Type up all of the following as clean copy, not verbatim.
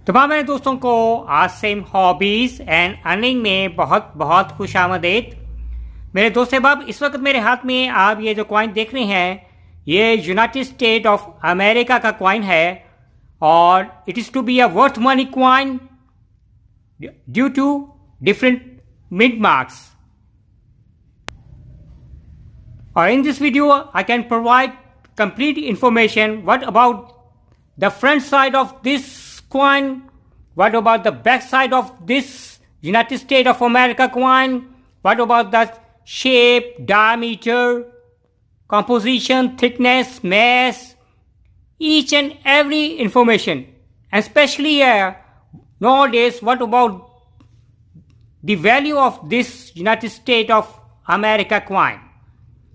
तमाम मेरे दोस्तों को आसिम हॉबीज एंड अर्निंग में बहुत बहुत खुश आमदेद। मेरे दोस्त अहबाब, इस वक्त मेरे हाथ में आप ये जो कॉइन देख रहे हैं ये यूनाइटेड स्टेट ऑफ अमेरिका का कॉइन है और it is to be a worth money coin due to different mint marks. और in this video I can provide complete information. What about the front side of this coin? What about the back side of this United States of America coin? What about the shape, diameter, composition, thickness, mass, each and every information. And especially nowadays, what about the value of this United States of America coin?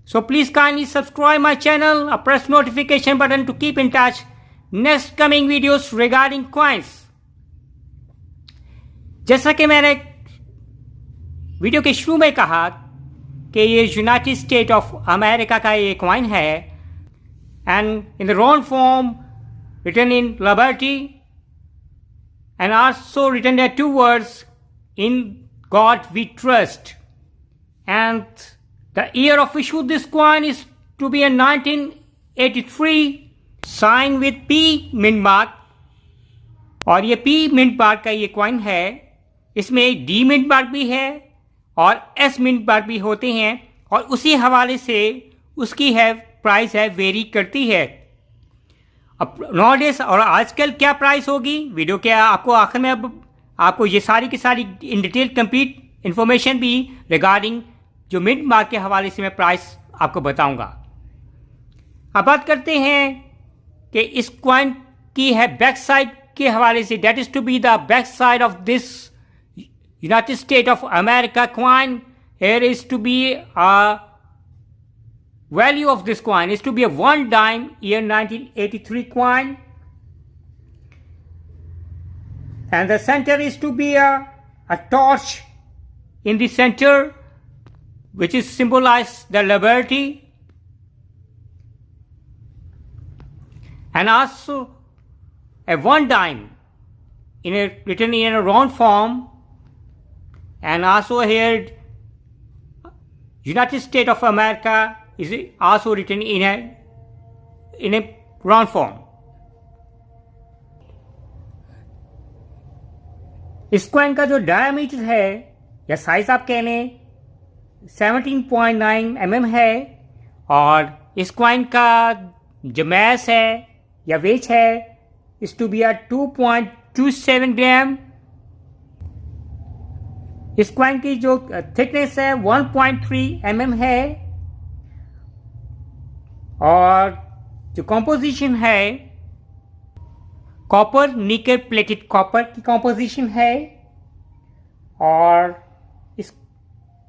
So please kindly subscribe my channel or press notification button to keep in touch next coming videos regarding coins. जैसा कि मैंने video के शुरू में कहा कि ये United State of America का ये कॉइन है and in the round form written in liberty and also written there two words in God we trust and the year of issue this coin is to be in 1983, signed with P mint mark. और ये P mint mark का ये coin है, इसमें D mint mark भी है और S mint mark भी होते हैं और उसी हवाले से उसकी है प्राइस है वेरी करती है। अब नॉडेस और आजकल क्या प्राइस होगी वीडियो के आपको आखिर में अब आपको ये सारी की सारी इन डिटेल कंप्लीट इंफॉर्मेशन भी रिगार्डिंग जो मिड मार्क के हवाले से मैं प्राइस आपको बताऊंगा। अब बात करते हैं कि इस कॉइन की है बैक साइड के हवाले से, that is to be the back side of this United State of America coin. Here is to be a value of this coin is to be a 1 dime year 1983 coin and the center is to be a torch in the center which is symbolize the liberty, and also a 1 dime written in a round form, and also here United States of America is also written in a round form. इस coin का जो diameter है या size आप कह लें 17.9 mm है और इस कॉइन का जो मैस है या वेट है इज टू बी 2.27 ग्राम। इस कॉइन की जो थिकनेस है 1.3 mm है और जो कॉम्पोजिशन है कॉपर निकल प्लेटेड कॉपर की कॉम्पोजिशन है और इस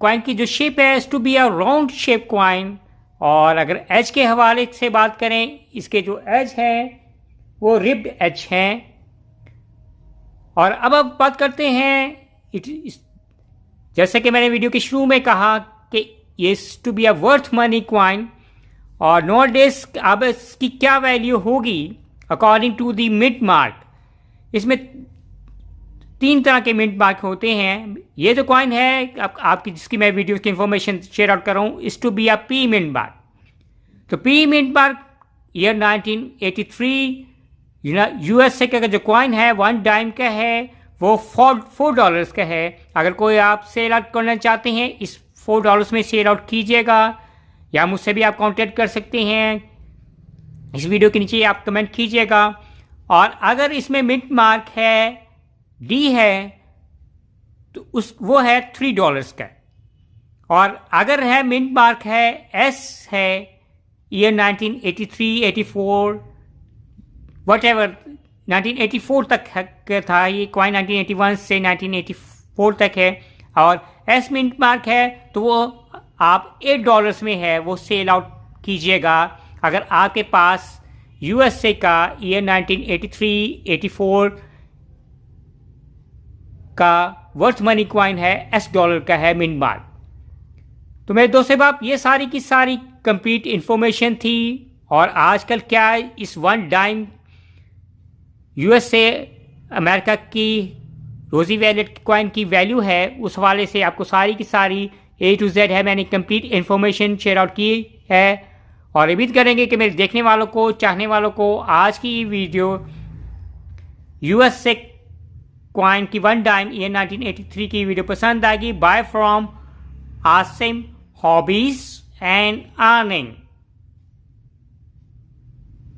कॉइन की जो शेप है is to be a round shape coin. और अगर एज के हवाले से बात करें इसके जो एज हैं वो रिब्ड एज हैं। और अब बात करते हैं जैसे कि मैंने वीडियो के शुरू में कहा कि ये is to be a worth money coin और नो डेज अब इसकी क्या वैल्यू होगी according to the mint mark. इसमें 3 तरह के मिंट मार्क होते हैं। ये जो कॉइन है आपकी जिसकी मैं वीडियो की इंफॉर्मेशन शेयर आउट कर रहा हूँ is to be a P mint mark. तो P mint mark year 1983 USA का जो कॉइन है 1 dime का है वो $4 का है। अगर कोई आप सेल आउट करना चाहते हैं इस $4 में सेल आउट कीजिएगा या मुझसे भी आप कांटेक्ट कर सकते हैं। इस वीडियो के नीचे आप कमेंट कीजिएगा। और अगर इसमें मिंट मार्क है डी है तो वो है $3 का। और अगर है मिंट मार्क है एस है ईयर 1983, 84 वट एवर 1984 तक था ये कॉइन 1981 से 1984 तक है। और एस मिंट मार्क है तो वो आप $8 में है वो सेल आउट कीजिएगा अगर आपके पास यूएसए का ईयर 1983, 84 का वर्थ मनी कॉइन है $S का है मिंट मार्क। तो मेरे दोस्त बाप ये सारी की सारी कंप्लीट इंफॉर्मेशन थी। और आजकल क्या है इस 1 dime यूएसए अमेरिका की रोजी वैलेट कॉइन की वैल्यू है, उस हवाले से आपको सारी की सारी A to Z है मैंने कंप्लीट इन्फॉर्मेशन शेयर आउट की है। और उम्मीद करेंगे कि मेरे देखने वालों को, चाहने वालों को आज की वीडियो US से कॉइन की 1 डाइम ईयर 1983 की वीडियो पसंद आएगी। Bye from Asim hobbies and earning.